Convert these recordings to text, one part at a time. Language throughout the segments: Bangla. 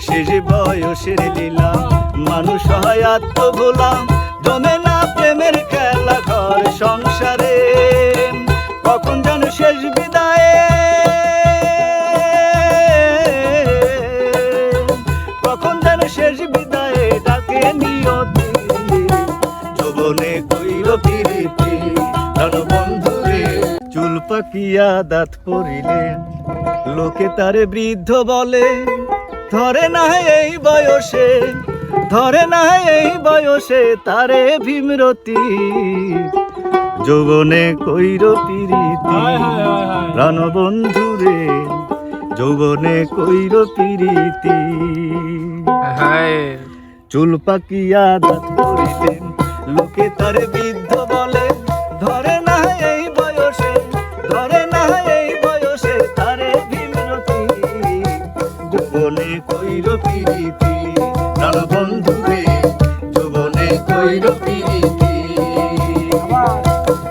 শেষ বয়সের লীলা মানুষ হয় আত্মভোলা, জমে না প্রেমের খেলা ঘর সংসারে। কখন যেন শেষ বিদায়ে, কখন যেন শেষ বিদায়ে ডাকে নিয়তি, যৌবনে কইল প্রীতি বন্ধুরে। চুল পাকিয়া দাঁত পড়িলে লোকে তারে বৃদ্ধ বলে, ধরে না এই বয়সে, ধরে না এই বয়সে তারে ভীমরতি, যৌবনে কইর প্রীতি প্রাণবন্ধুরে, যৌবনে কইর প্রীতি। চুল পাকিয়া দাঁত পড়িলে লোকে তারে বৃদ্ধ বলে, ধরে না এই বয়সে, ধরে না এই বয়সে তারে ভীমরতি, যৌবনে কইর প্রীতি প্রাণবন্ধুরে, যৌবনে কইর প্রীতি।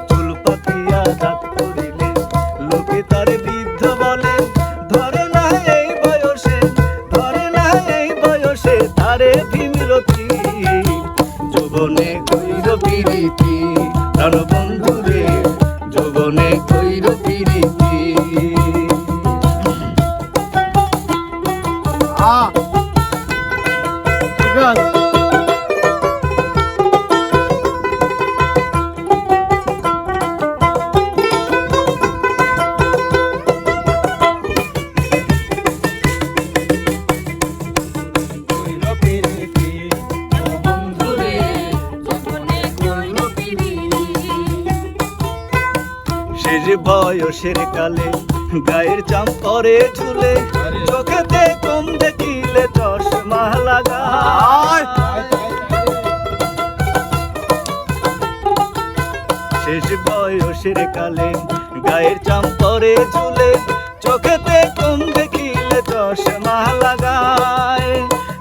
চুল পাকিয়া দাঁত পড়িলে লোকে তারে বৃদ্ধ বলে, ধরে না এই বয়সে, ধরে না এই বয়সে তারে ভীমরতি, যৌবনে কইর প্রীতি প্রাণবন্ধুরে, যৌবনে কইর প্রীতি। শেষ বয়সের কালে গায়ের চাম পরে ঝুলে, চোখেতে কম দেখিলে চশমা লাগায়। শেষ বয়সের কালে গায়ের চাম পরে ঝুলে, চোখেতে কম দেখিলে চশমা লাগায়।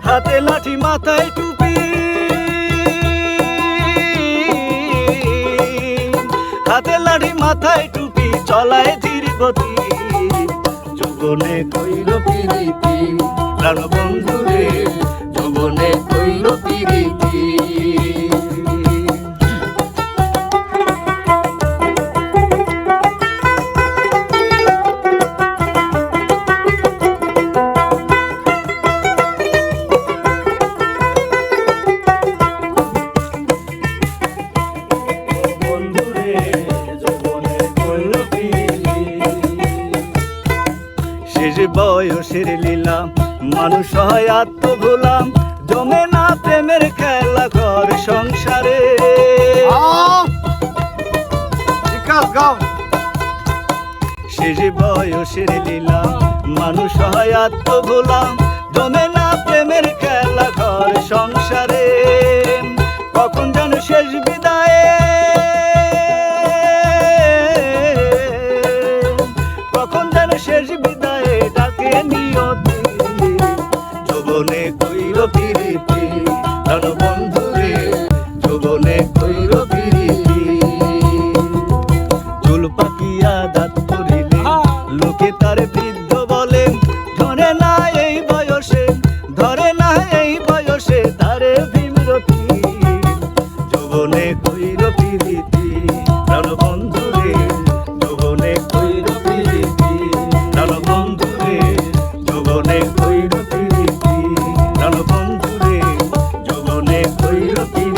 হাতে লাঠি মাথায় টুপি, হাতে লাঠি মাথায় টুপি চলায় ধীর গতি, যৌবনে কইল প্রীতি প্রাণবন্ধুরে, যৌবনে কইল প্রীতি। শেষ বয়সের লীলা মানুষ হয় আত্মভোলা, জমে না প্রেমের খেলা ঘর সংসারে। শেষ বয়সের লীলা মানুষ হয় আত্মভোলা, জমে না প্রেমের খেলা ঘর সংসারে। কখন যেন শেষ বিদায়ে, কখন যেন শেষ বিদায়ে ডাকে নিয়তি, যৌবনে কইর প্রীতি প্রাণবন্ধুরে, যৌবনে কইর প্রীতি। চুল পাকিয়া দাঁত পড়িলে লোকে তারে বৃদ্ধ বলে, ধরে না এই বয়সে, ধরে না এই বয়সে তারে ভীমরতি, যৌবনে কইর প্রীতি প্রাণবন্ধুরে, যৌবনে কইর প্রীতি প্রাণবন্ধুরে, যৌবনে কইর প্রীতি প্রাণবন্ধুরে, যৌবনে কইর প্রীতি।